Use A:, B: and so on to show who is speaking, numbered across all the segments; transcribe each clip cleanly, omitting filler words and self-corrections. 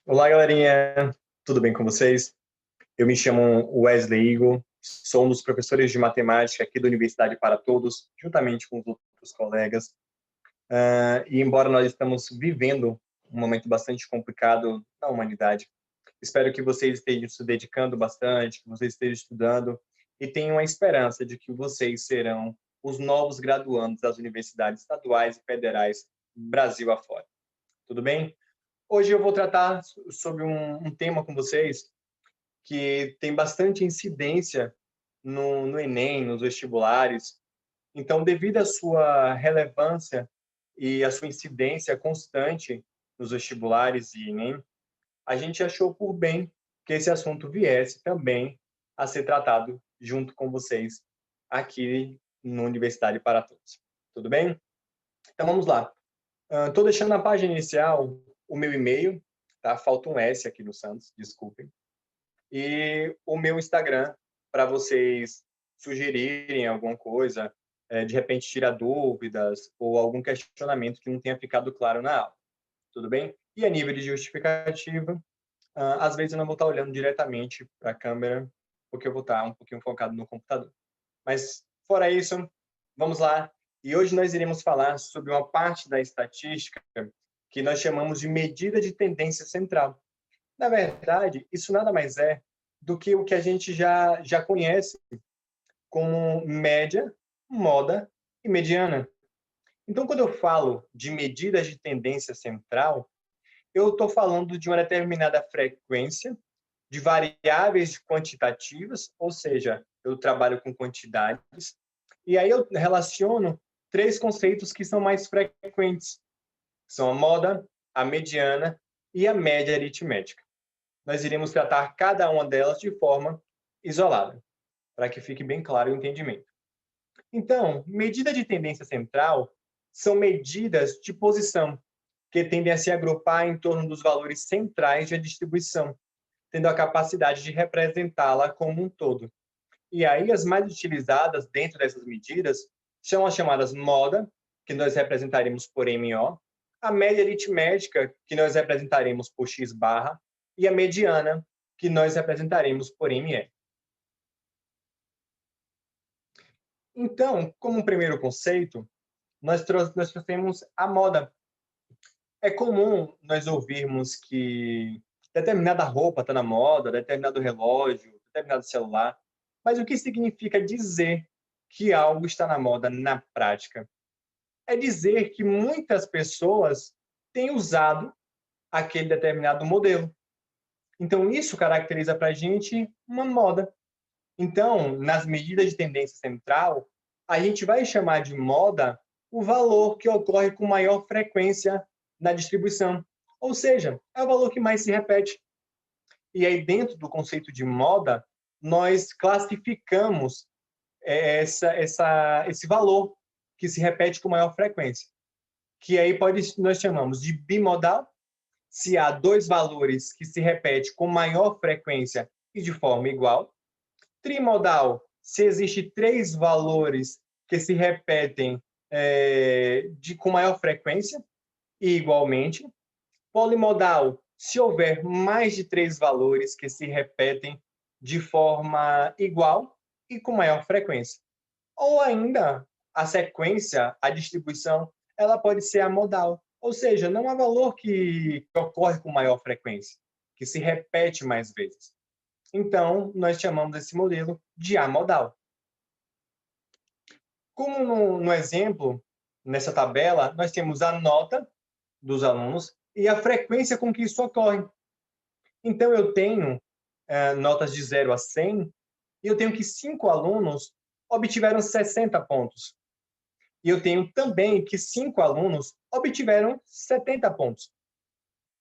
A: Olá, galerinha! Tudo bem com vocês? Eu me chamo Wesley Igor, sou um dos professores de matemática aqui da Universidade para Todos, juntamente com os outros colegas. E embora nós estamos vivendo um momento bastante complicado na humanidade, espero que vocês estejam se dedicando bastante, que vocês estejam estudando e tenham a esperança de que vocês serão os novos graduandos das universidades estaduais e federais Brasil afora. Tudo bem? Hoje eu vou tratar sobre um tema com vocês que tem bastante incidência no Enem, nos vestibulares. Então, devido à sua relevância e à sua incidência constante nos vestibulares e Enem, a gente achou por bem que esse assunto viesse também a ser tratado junto com vocês aqui no Universidade para Todos. Tudo bem? Então, vamos lá. Estou deixando na página inicial o meu e-mail, tá? Falta um S aqui no Santos, desculpem. E o meu Instagram, para vocês sugerirem alguma coisa, de repente tirar dúvidas ou algum questionamento que não tenha ficado claro na aula. Tudo bem? E a nível de justificativa, às vezes eu não vou estar olhando diretamente para a câmera, porque eu vou estar um pouquinho focado no computador. Mas, fora isso, vamos lá. E hoje nós iremos falar sobre uma parte da estatística que nós chamamos de medida de tendência central. Na verdade, isso nada mais é do que o que a gente já conhece como média, moda e mediana. Então, quando eu falo de medidas de tendência central, eu estou falando de uma determinada frequência de variáveis quantitativas, ou seja, eu trabalho com quantidades, e aí eu relaciono três conceitos que são mais frequentes. São a moda, a mediana e a média aritmética. Nós iremos tratar cada uma delas de forma isolada, para que fique bem claro o entendimento. Então, medida de tendência central são medidas de posição que tendem a se agrupar em torno dos valores centrais da distribuição, tendo a capacidade de representá-la como um todo. E aí, as mais utilizadas dentro dessas medidas são as chamadas moda, que nós representaremos por MO, a média aritmética, que nós representaremos por X barra, e a mediana, que nós representaremos por ME. Então, como um primeiro conceito, nós trouxemos a moda. É comum nós ouvirmos que determinada roupa está na moda, determinado relógio, determinado celular, mas o que significa dizer que algo está na moda na prática? É dizer que muitas pessoas têm usado aquele determinado modelo. Então, isso caracteriza para a gente uma moda. Então, nas medidas de tendência central, a gente vai chamar de moda o valor que ocorre com maior frequência na distribuição. Ou seja, é o valor que mais se repete. E aí, dentro do conceito de moda, nós classificamos esse valor que se repete com maior frequência. Que aí nós chamamos de bimodal, se há dois valores que se repetem com maior frequência e de forma igual. Trimodal, se existe três valores que se repetem com maior frequência e igualmente. Polimodal, se houver mais de três valores que se repetem de forma igual e com maior frequência. Ou ainda, a sequência, a distribuição, ela pode ser amodal, ou seja, não há valor que ocorre com maior frequência, que se repete mais vezes. Então, nós chamamos esse modelo de amodal. Como no exemplo, nessa tabela, nós temos a nota dos alunos e a frequência com que isso ocorre. Então, eu tenho notas de 0 a 100 e eu tenho que 5 alunos obtiveram 60 pontos. E eu tenho também que 5 alunos obtiveram 70 pontos.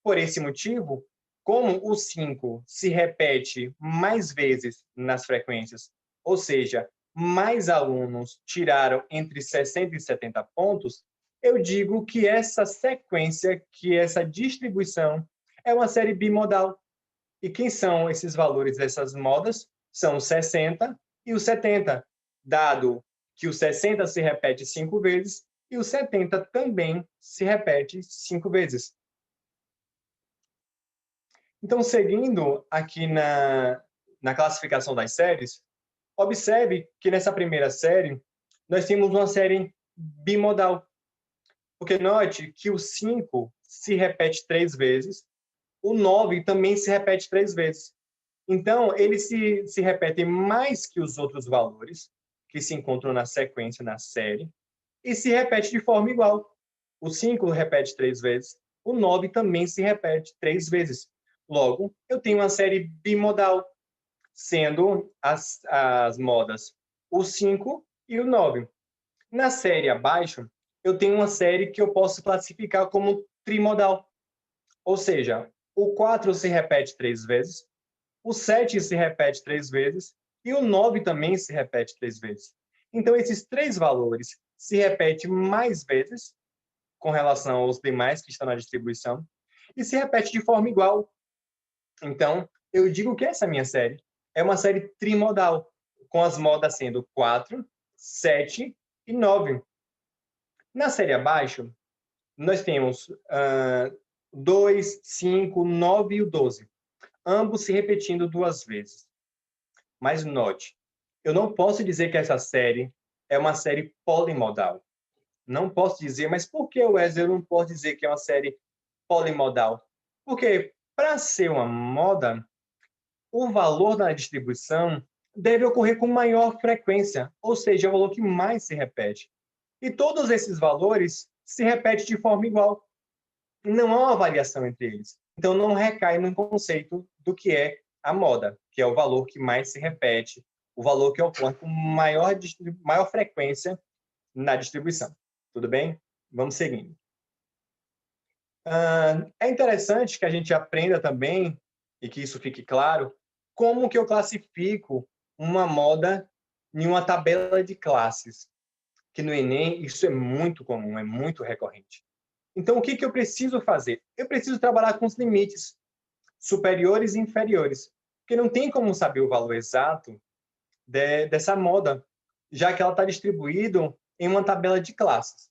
A: Por esse motivo, como o 5 se repete mais vezes nas frequências, ou seja, mais alunos tiraram entre 60 e 70 pontos, eu digo que essa sequência, que essa distribuição, é uma série bimodal. E quem são esses valores dessas modas? São o 60 e o 70, dado que o 60 se repete 5 vezes e o 70 também se repete 5 vezes. Então, seguindo aqui na classificação das séries, observe que nessa primeira série, nós temos uma série bimodal. Porque note que o 5 se repete 3 vezes, o 9 também se repete 3 vezes. Então, eles se repetem mais que os outros valores que se encontram na sequência, na série, e se repete de forma igual. O 5 repete 3 vezes, o 9 também se repete 3 vezes. Logo, eu tenho uma série bimodal, sendo as modas o 5 e o 9. Na série abaixo, eu tenho uma série que eu posso classificar como trimodal. Ou seja, o 4 se repete 3 vezes, o 7 se repete 3 vezes e o 9 também se repete 3 vezes. Então, esses 3 valores se repetem mais vezes com relação aos demais que estão na distribuição e se repete de forma igual. Então, eu digo que essa minha série é uma série trimodal, com as modas sendo 4, 7 e 9. Na série abaixo, nós temos 2, 5, 9 e o 12, ambos se repetindo 2 vezes. Mas note, eu não posso dizer que essa série é uma série polimodal. Não posso dizer, mas por que, Wesley, eu não posso dizer que é uma série polimodal? Porque, para ser uma moda, o valor da distribuição deve ocorrer com maior frequência, ou seja, é o valor que mais se repete. E todos esses valores se repetem de forma igual. Não há uma variação entre eles. Então, não recai no conceito do que é a moda, que é o valor que mais se repete, o valor que ocorre com maior frequência na distribuição. Tudo bem? Vamos seguindo. É interessante que a gente aprenda também, e que isso fique claro, como que eu classifico uma moda em uma tabela de classes, que no Enem isso é muito comum, é muito recorrente. Então, o que eu preciso fazer? Eu preciso trabalhar com os limites superiores e inferiores, porque não tem como saber o valor exato dessa moda, já que ela está distribuída em uma tabela de classes,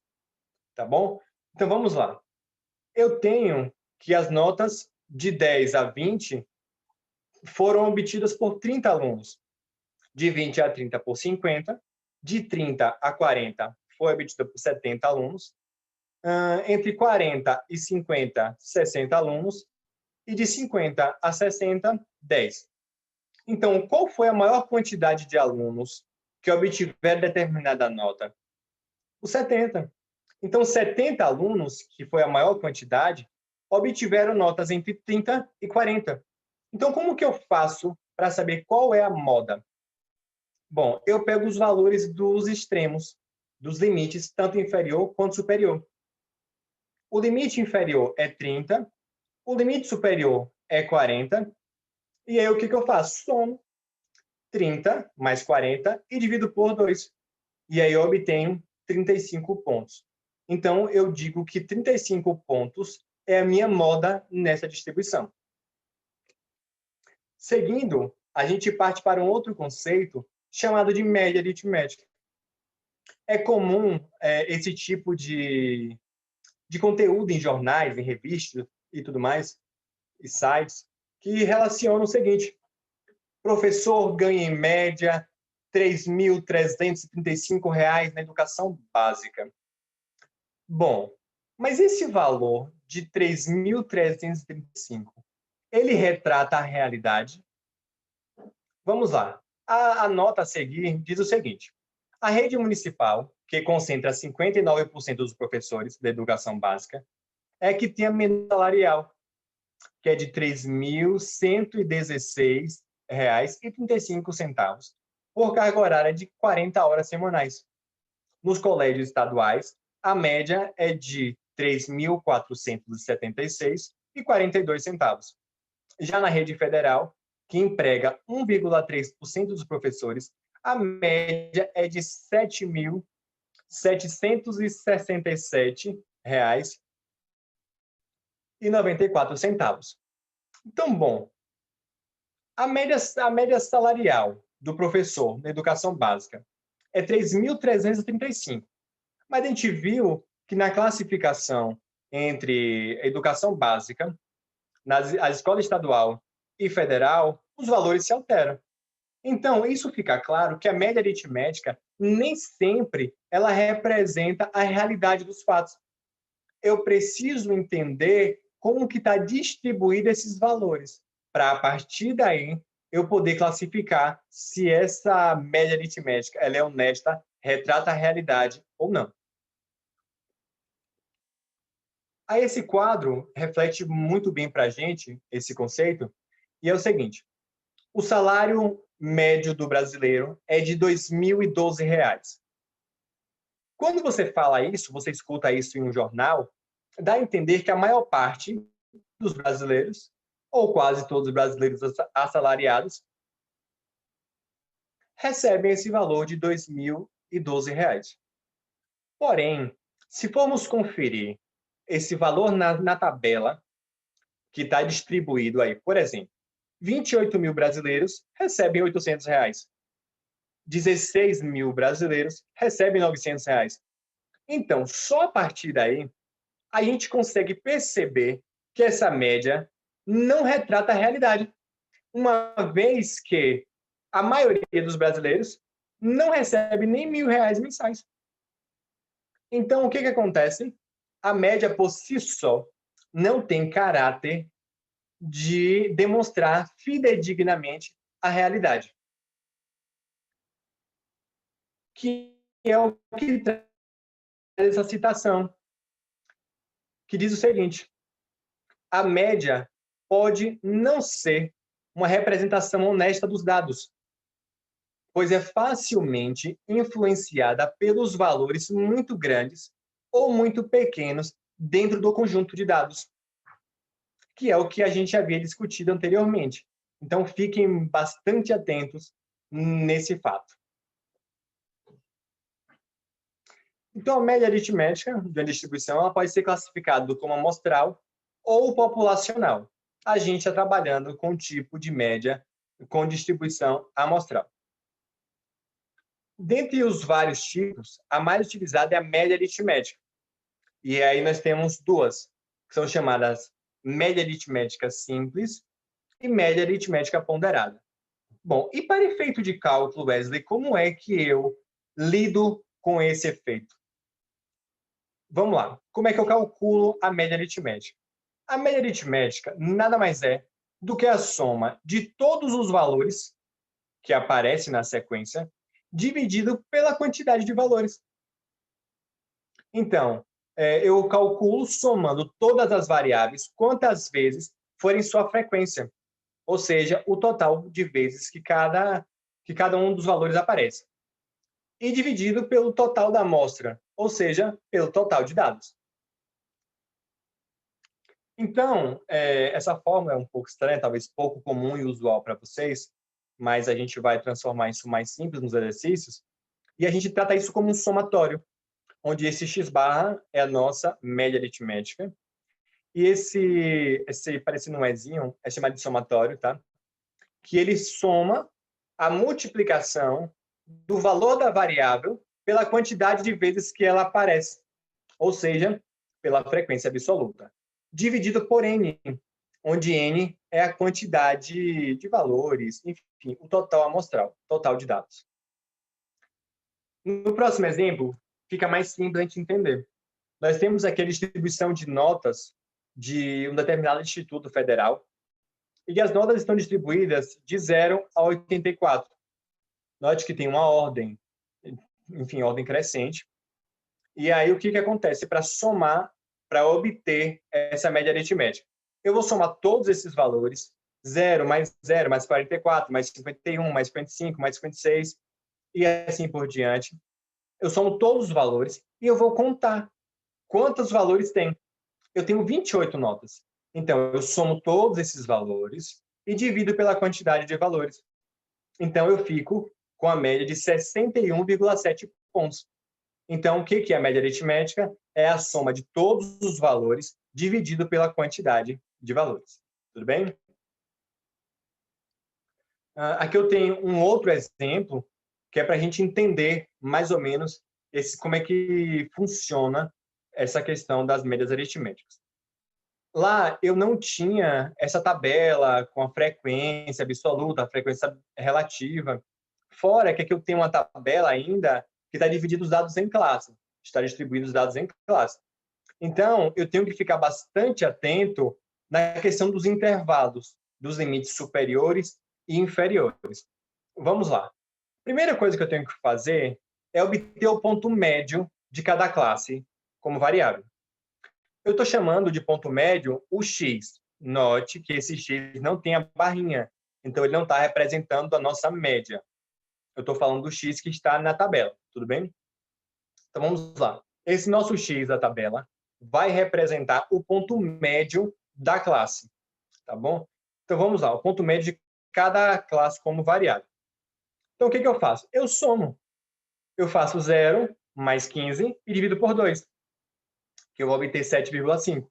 A: tá bom? Então, vamos lá. Eu tenho que as notas de 10 a 20 foram obtidas por 30 alunos, de 20 a 30 por 50, de 30 a 40 foi obtida por 70 alunos, entre 40 e 50, 60 alunos, e de 50 a 60, 10. Então, qual foi a maior quantidade de alunos que obtiveram determinada nota? Os 70. Então, 70 alunos, que foi a maior quantidade, obtiveram notas entre 30 e 40. Então, como que eu faço para saber qual é a moda? Bom, eu pego os valores dos extremos, dos limites, tanto inferior quanto superior. O limite inferior é 30, o limite superior é 40, e aí o que eu faço? Somo 30 mais 40 e divido por 2. E aí eu obtenho 35 pontos. Então, eu digo que 35 pontos é a minha moda nessa distribuição. Seguindo, a gente parte para um outro conceito chamado de média aritmética. É comum esse tipo de conteúdo em jornais, em revistas e tudo mais, e sites, que relacionam o seguinte: professor ganha em média R$ 3.335 na educação básica. Bom, mas esse valor de 3.335, ele retrata a realidade? Vamos lá. A nota a seguir diz o seguinte: a rede municipal, que concentra 59% dos professores da educação básica, é que tem a menor salarial, que é de R$ 3.116,35 por carga horária de 40 horas semanais. Nos colégios estaduais, a média é de R$ 3.476,42. Já na rede federal, que emprega 1,3% dos professores, a média é de R$ 7.767,94. Então, bom, a média salarial do professor na educação básica é 3.335. Mas a gente viu que na classificação entre a educação básica a escola estadual e federal, os valores se alteram. Então, isso fica claro que a média aritmética nem sempre ela representa a realidade dos fatos. Eu preciso entender como que está distribuído esses valores, para, a partir daí, eu poder classificar se essa média aritmética ela é honesta, retrata a realidade ou não. Aí esse quadro reflete muito bem para a gente esse conceito, e é o seguinte: o salário médio do brasileiro é de R$ 2.012. Quando você fala isso, você escuta isso em um jornal, dá a entender que a maior parte dos brasileiros, ou quase todos os brasileiros assalariados, recebem esse valor de R$ 2.012. Porém, se formos conferir esse valor na tabela que está distribuído aí, por exemplo, 28 mil brasileiros recebem R$ 800. 16 mil brasileiros recebem R$ 900. Então, só a partir daí, a gente consegue perceber que essa média não retrata a realidade, uma vez que a maioria dos brasileiros não recebe nem R$ 1.000 mensais. Então, o que acontece? A média por si só não tem caráter de demonstrar fidedignamente a realidade, que é o que traz essa citação, que diz o seguinte: a média pode não ser uma representação honesta dos dados, pois é facilmente influenciada pelos valores muito grandes ou muito pequenos dentro do conjunto de dados, que é o que a gente havia discutido anteriormente. Então, fiquem bastante atentos nesse fato. Então, a média aritmética de uma distribuição ela pode ser classificada como amostral ou populacional. A gente está trabalhando com o tipo de média com distribuição amostral. Dentre os vários tipos, a mais utilizada é a média aritmética. E aí nós temos duas, que são chamadas média aritmética simples e média aritmética ponderada. Bom, e para efeito de cálculo, Wesley, como é que eu lido com esse efeito? Vamos lá. Como é que eu calculo a média aritmética? A média aritmética nada mais é do que a soma de todos os valores que aparecem na sequência, dividido pela quantidade de valores. Então, eu calculo somando todas as variáveis quantas vezes forem sua frequência, ou seja, o total de vezes que cada um dos valores aparece, e dividido pelo total da amostra, ou seja, pelo total de dados. Então, essa fórmula é um pouco estranha, talvez pouco comum e usual para vocês, mas a gente vai transformar isso mais simples nos exercícios, e a gente trata isso como um somatório, onde esse x barra é a nossa média aritmética, e esse parecendo um ezinho é chamado de somatório, tá? Que ele soma a multiplicação do valor da variável pela quantidade de vezes que ela aparece, ou seja, pela frequência absoluta, dividido por n, onde n é a quantidade de valores, enfim, o total amostral, total de dados. No próximo exemplo, fica mais simples a gente entender. Nós temos aqui a distribuição de notas de um determinado instituto federal, e as notas estão distribuídas de 0 a 84. Note que tem uma ordem, enfim, ordem crescente. E aí, o que acontece? Para somar, para obter essa média aritmética, eu vou somar todos esses valores, 0 mais 44, mais 51, mais 55, mais 56, e assim por diante. Eu somo todos os valores e eu vou contar quantos valores tem. Eu tenho 28 notas. Então, eu somo todos esses valores e divido pela quantidade de valores. Então, eu fico com a média de 61,7 pontos. Então, o que é a média aritmética? É a soma de todos os valores dividido pela quantidade de valores. Tudo bem? Aqui eu tenho um outro exemplo, que é para a gente entender mais ou menos como é que funciona essa questão das médias aritméticas. Lá eu não tinha essa tabela com a frequência absoluta, a frequência relativa. Fora que aqui eu tenho uma tabela ainda que está dividida os dados em classe, está distribuído os dados em classe. Então, eu tenho que ficar bastante atento na questão dos intervalos, dos limites superiores e inferiores. Vamos lá. Primeira coisa que eu tenho que fazer é obter o ponto médio de cada classe como variável. Eu estou chamando de ponto médio o x. Note que esse x não tem a barrinha, então ele não está representando a nossa média. Eu estou falando do x que está na tabela, tudo bem? Então vamos lá. Esse nosso x da tabela vai representar o ponto médio da classe, tá bom? Então vamos lá, o ponto médio de cada classe como variável. Então o que eu faço? Eu somo. Eu faço 0 mais 15 e divido por 2, que eu vou obter 7,5.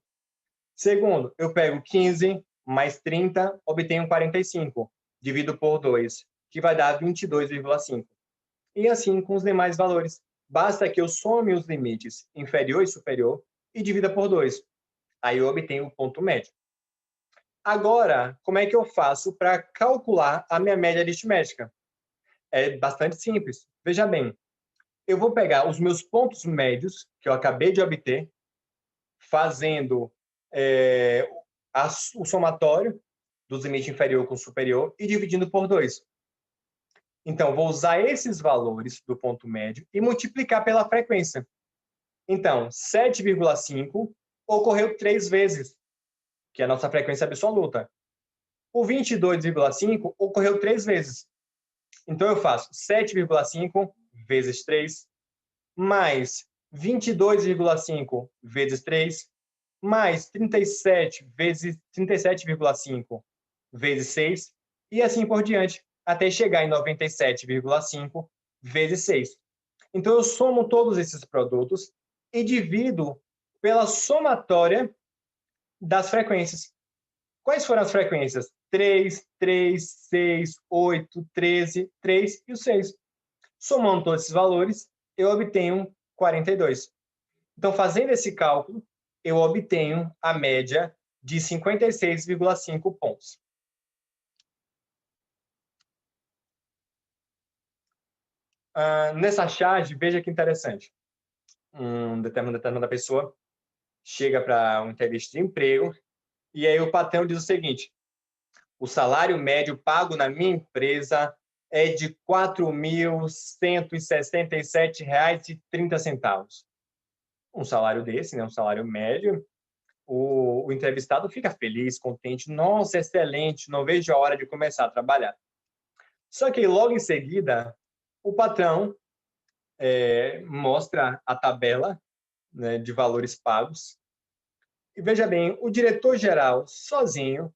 A: Segundo, eu pego 15 mais 30, obtenho 45. Divido por 2, que vai dar 22,5. E assim com os demais valores. Basta que eu some os limites inferior e superior e divida por 2. Aí eu obtenho o ponto médio. Agora, como é que eu faço para calcular a minha média aritmética? É bastante simples. Veja bem, eu vou pegar os meus pontos médios, que eu acabei de obter, fazendo o somatório dos limites inferior com superior e dividindo por 2. Então, vou usar esses valores do ponto médio e multiplicar pela frequência. Então, 7,5 ocorreu 3 vezes, que é a nossa frequência absoluta. O 22,5 ocorreu 3 vezes. Então, eu faço 7,5 vezes 3, mais 22,5 vezes 3, mais 37 vezes 37,5 vezes 6, e assim por diante, até chegar em 97,5 vezes 6. Então, eu somo todos esses produtos e divido pela somatória das frequências. Quais foram as frequências? 3, 3, 6, 8, 13, 3 e o 6. Somando todos esses valores, eu obtenho 42. Então, fazendo esse cálculo, eu obtenho a média de 56,5 pontos. Nessa charge, veja que interessante. Determinada pessoa chega para uma entrevista de emprego e aí o patrão diz o seguinte: o salário médio pago na minha empresa é de R$ 4.167,30. Um salário desse, né, um salário médio, o entrevistado fica feliz, contente. Nossa, excelente, não vejo a hora de começar a trabalhar. Só que logo em seguida, o patrão mostra a tabela, né, de valores pagos. E veja bem, o diretor-geral, sozinho,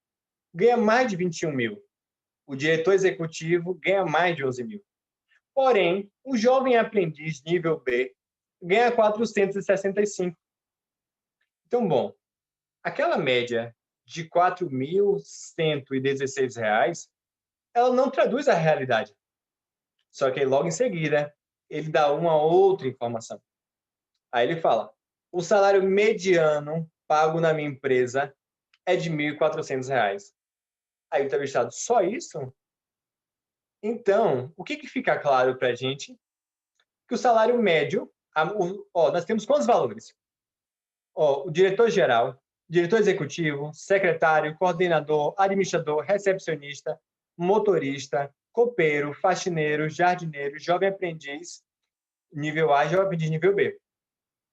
A: ganha mais de 21 mil. O diretor executivo ganha mais de 11 mil. Porém, o jovem aprendiz nível B ganha 465. Então, bom, aquela média de R$ 4.116, ela não traduz a realidade. Só que aí, logo em seguida, ele dá uma outra informação. Aí ele fala: o salário mediano pago na minha empresa é de R$ 1.400. Aí o entrevistado: só isso? Então, o que fica claro para a gente? Que o salário médio, nós temos quantos valores? O diretor-geral, diretor executivo, secretário, coordenador, administrador, recepcionista, motorista, copeiro, faxineiro, jardineiro, jovem aprendiz, nível A, jovem aprendiz nível B.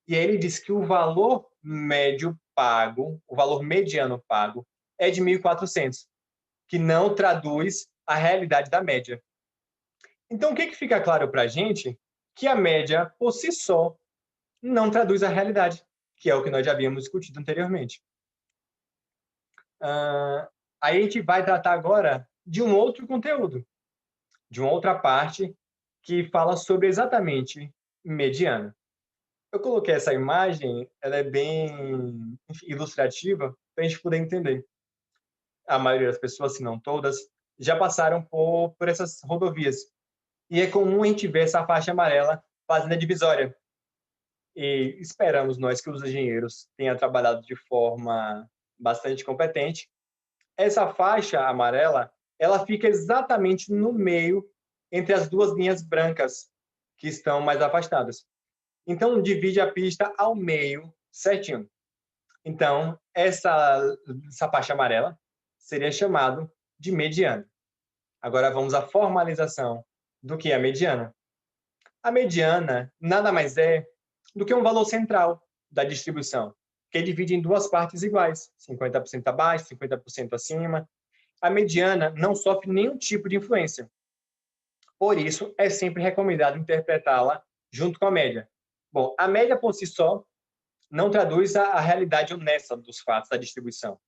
A: E aí ele diz que o valor médio pago, o valor mediano pago, é de 1.400, que não traduz a realidade da média. Então, o que fica claro para a gente? Que a média, por si só, não traduz a realidade, que é o que nós já havíamos discutido anteriormente. Aí a gente vai tratar agora de um outro conteúdo, de uma outra parte que fala sobre exatamente mediana. Eu coloquei essa imagem, ela é bem ilustrativa para a gente poder entender. A maioria das pessoas, se não todas, já passaram por essas rodovias. E é comum a gente ver essa faixa amarela fazendo a divisória. E esperamos nós que os engenheiros tenham trabalhado de forma bastante competente. Essa faixa amarela, ela fica exatamente no meio entre as duas linhas brancas que estão mais afastadas. Então, divide a pista ao meio certinho. Então, essa faixa amarela seria chamado de mediana. Agora, vamos à formalização do que é a mediana. A mediana nada mais é do que um valor central da distribuição, que divide em duas partes iguais, 50% abaixo, 50% acima. A mediana não sofre nenhum tipo de influência. Por isso, é sempre recomendado interpretá-la junto com a média. Bom, a média por si só não traduz a realidade honesta dos fatos da distribuição.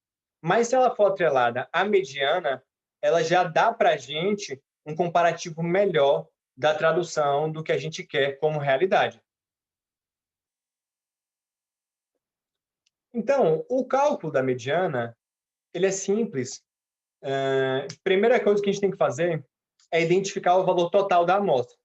A: Mas se ela for atrelada à mediana, ela já dá para a gente um comparativo melhor da tradução do que a gente quer como realidade. Então, o cálculo da mediana, ele é simples. Primeira coisa que a gente tem que fazer é identificar o valor total da amostra,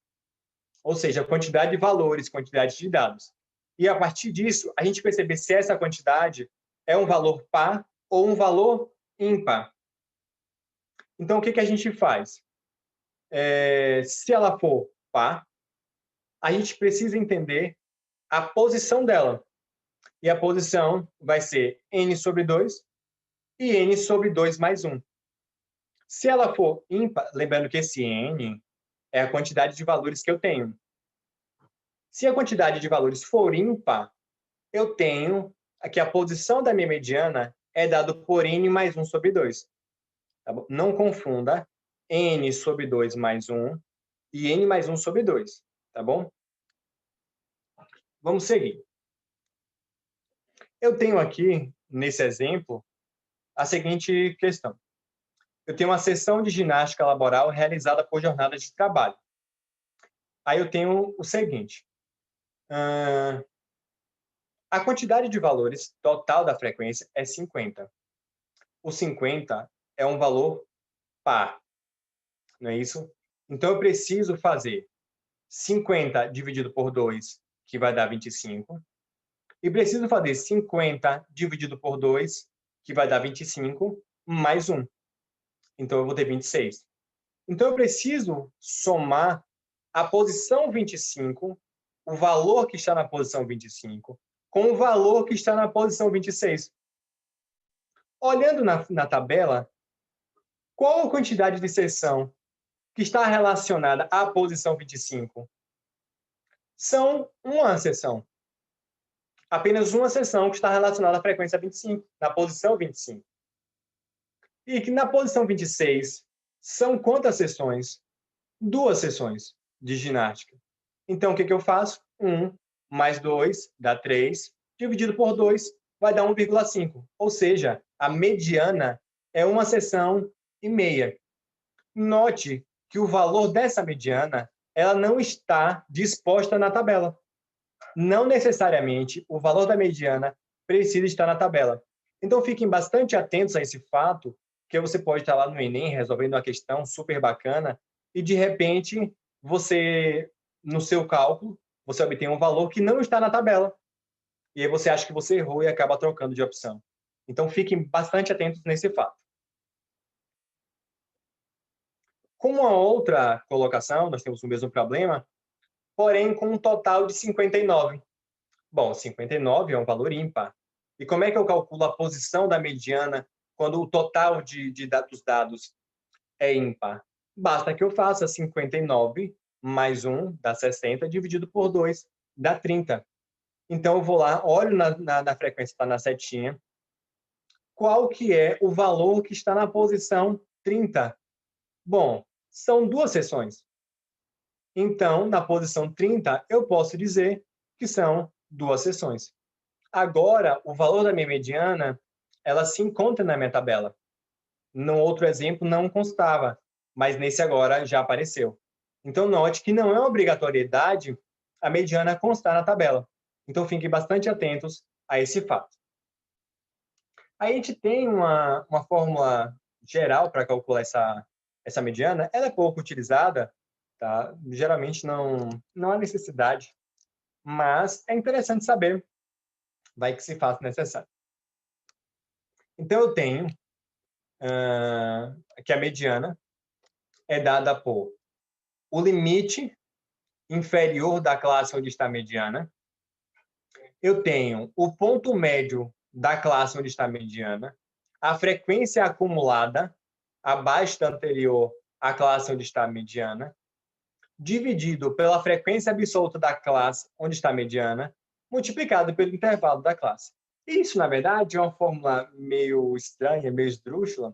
A: ou seja, a quantidade de valores, quantidade de dados. E, a partir disso, a gente perceber se essa quantidade é um valor par ou um valor ímpar. Então, o que a gente faz? Se ela for par, a gente precisa entender a posição dela. E a posição vai ser n sobre 2 e n sobre 2 mais 1. Se ela for ímpar, lembrando que esse n é a quantidade de valores que eu tenho. Se a quantidade de valores for ímpar, eu tenho que a posição da minha mediana é dado por n mais 1 sobre 2. Tá bom? Não confunda n sobre 2 mais 1 e n mais 1 sobre 2. Tá bom? Vamos seguir. Eu tenho aqui, nesse exemplo, a seguinte questão. Eu tenho uma sessão de ginástica laboral realizada por jornada de trabalho. Aí eu tenho o seguinte. A quantidade de valores total da frequência é 50. O 50 é um valor par, não é isso? Então, eu preciso fazer 50 dividido por 2, que vai dar 25. E preciso fazer 50 dividido por 2, que vai dar 25, mais 1. Então, eu vou ter 26. Então, eu preciso somar a posição 25, o valor que está na posição 25, com o valor que está na posição 26. Olhando na tabela, qual a quantidade de seção que está relacionada à posição 25? São uma seção. Apenas uma seção que está relacionada à frequência 25, na posição 25. E que na posição 26, são quantas seções? Duas seções de ginástica. Então, o que eu faço? 1 mais 2 dá 3, dividido por 2 vai dar 1,5. Ou seja, a mediana é uma seção e meia. Note que o valor dessa mediana ela não está disposta na tabela. Não necessariamente o valor da mediana precisa estar na tabela. Então, fiquem bastante atentos a esse fato, que você pode estar lá no Enem resolvendo uma questão super bacana e, de repente, você, no seu cálculo, você obtém um valor que não está na tabela. E aí você acha que você errou e acaba trocando de opção. Então, fiquem bastante atentos nesse fato. Com uma outra colocação, nós temos o mesmo problema, porém com um total de 59. Bom, 59 é um valor ímpar. E como é que eu calculo a posição da mediana quando o total dos dados é ímpar? Basta que eu faça 59 mais 1 dá 60, dividido por 2 dá 30. Então, eu vou lá, olho na frequência, está na setinha, qual que é o valor que está na posição 30? Bom, são duas seções. Então, na posição 30, eu posso dizer que são duas seções. Agora, o valor da minha mediana, ela se encontra na minha tabela. No outro exemplo, não constava, mas nesse agora já apareceu. Então, note que não é obrigatoriedade a mediana constar na tabela. Então, fiquem bastante atentos a esse fato. A gente tem uma fórmula geral para calcular essa mediana. Ela é pouco utilizada, tá? Geralmente não há necessidade, mas é interessante saber, vai que se faça necessário. Então, eu tenho que a mediana é dada por o limite inferior da classe onde está a mediana. Eu tenho o ponto médio da classe onde está a mediana, a frequência acumulada abaixo da anterior à classe onde está a mediana, dividido pela frequência absoluta da classe onde está a mediana, multiplicado pelo intervalo da classe. Isso, na verdade, é uma fórmula meio estranha, meio esdrúxula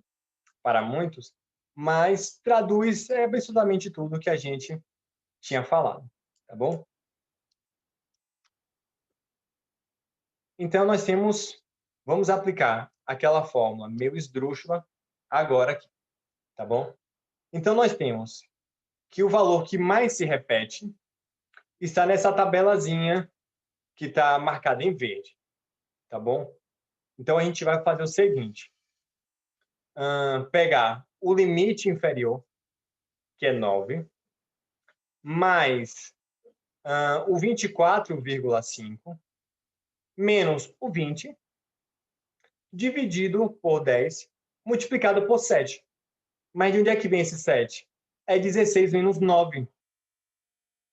A: para muitos, mas traduz absolutamente tudo que a gente tinha falado, tá bom? Então, vamos aplicar aquela fórmula meio esdrúxula agora aqui, tá bom? Então, nós temos que o valor que mais se repete está nessa tabelazinha que está marcada em verde, tá bom? Então, a gente vai fazer o seguinte, pegar o limite inferior, que é 9, mais o 24,5, menos o 20, dividido por 10, multiplicado por 7. Mas de onde é que vem esse 7? É 16 menos 9,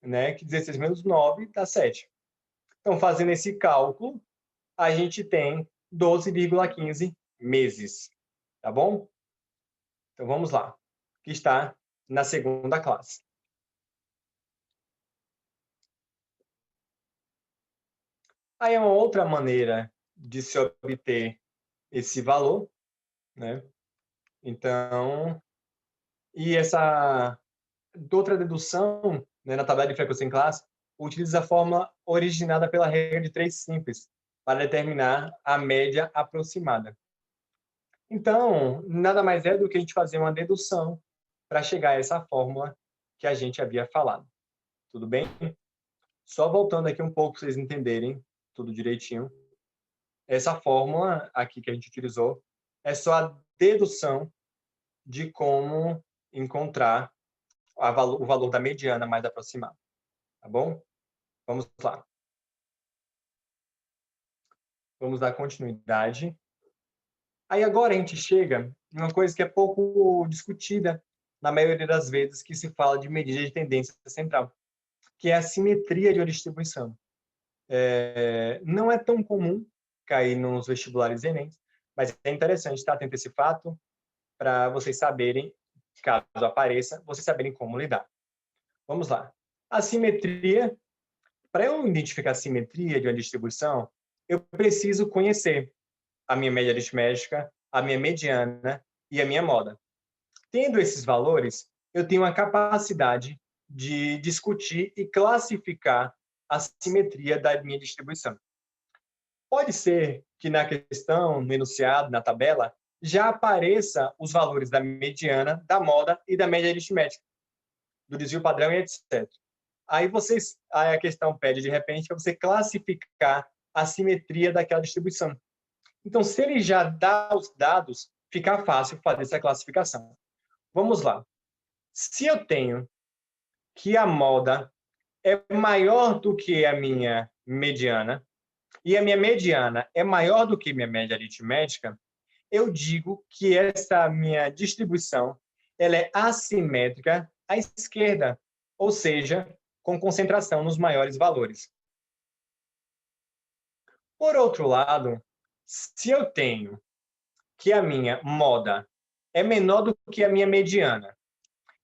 A: né? Que 16 menos 9 dá 7. Então, fazendo esse cálculo, a gente tem 12,15 meses, tá bom? Então, vamos lá, que está na segunda classe. Aí é uma outra maneira de se obter esse valor, né? Então, e essa outra dedução, né, na tabela de frequência em classe, utiliza a fórmula originada pela regra de 3 simples para determinar a média aproximada. Então, nada mais é do que a gente fazer uma dedução para chegar a essa fórmula que a gente havia falado. Tudo bem? Só voltando aqui um pouco para vocês entenderem tudo direitinho. Essa fórmula aqui que a gente utilizou é só a dedução de como encontrar o valor da mediana mais aproximado. Tá bom? Vamos lá. Vamos dar continuidade. Aí agora a gente chega em uma coisa que é pouco discutida na maioria das vezes que se fala de medida de tendência central, que é a simetria de uma distribuição. Não é tão comum cair nos vestibulares Enem, mas é interessante estar atento a esse fato para vocês saberem, caso apareça, vocês saberem como lidar. Vamos lá. A simetria, para eu identificar a simetria de uma distribuição, eu preciso conhecer a minha média aritmética, a minha mediana e a minha moda. Tendo esses valores, eu tenho a capacidade de discutir e classificar a simetria da minha distribuição. Pode ser que na questão, no enunciado, na tabela, já apareça os valores da mediana, da moda e da média aritmética, do desvio padrão e etc. Aí a questão pede, de repente, para você classificar a simetria daquela distribuição. Então, se ele já dá os dados, fica fácil fazer essa classificação. Vamos lá. Se eu tenho que a moda é maior do que a minha mediana, e a minha mediana é maior do que minha média aritmética, eu digo que essa minha distribuição ela é assimétrica à esquerda, ou seja, com concentração nos maiores valores. Por outro lado, se eu tenho que a minha moda é menor do que a minha mediana,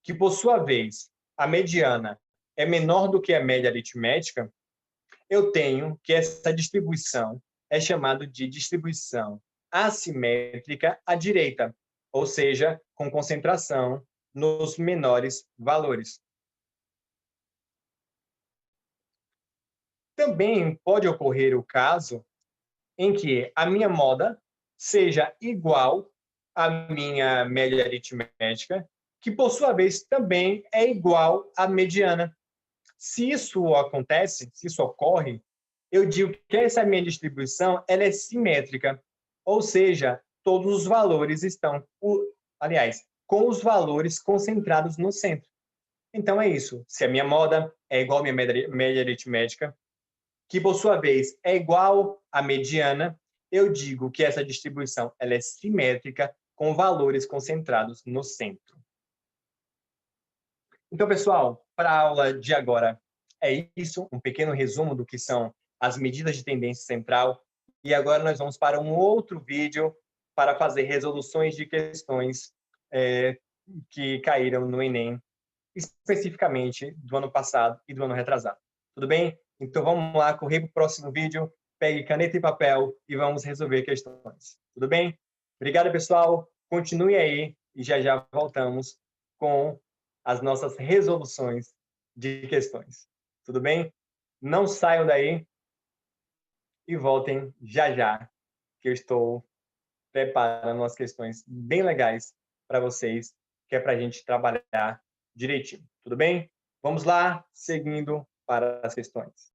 A: que por sua vez a mediana é menor do que a média aritmética, eu tenho que essa distribuição é chamada de distribuição assimétrica à direita, ou seja, com concentração nos menores valores. Também pode ocorrer o caso em que a minha moda seja igual à minha média aritmética, que por sua vez também é igual à mediana. Se isso acontece, se isso ocorre, eu digo que essa minha distribuição ela é simétrica, ou seja, todos os valores estão, aliás, com os valores concentrados no centro. Então é isso. Se a minha moda é igual à minha média aritmética, que por sua vez é igual à mediana, eu digo que essa distribuição ela é simétrica, com valores concentrados no centro. Então, pessoal, para a aula de agora é isso, um pequeno resumo do que são as medidas de tendência central. E agora nós vamos para um outro vídeo para fazer resoluções de questões que caíram no Enem, especificamente do ano passado e do ano retrasado. Tudo bem? Então vamos lá, correr para o próximo vídeo, pegue caneta e papel e vamos resolver questões. Tudo bem? Obrigado, pessoal. Continue aí e já voltamos com as nossas resoluções de questões. Tudo bem? Não saiam daí e voltem já, que eu estou preparando umas questões bem legais para vocês, que é para a gente trabalhar direitinho. Tudo bem? Vamos lá, seguindo para as questões.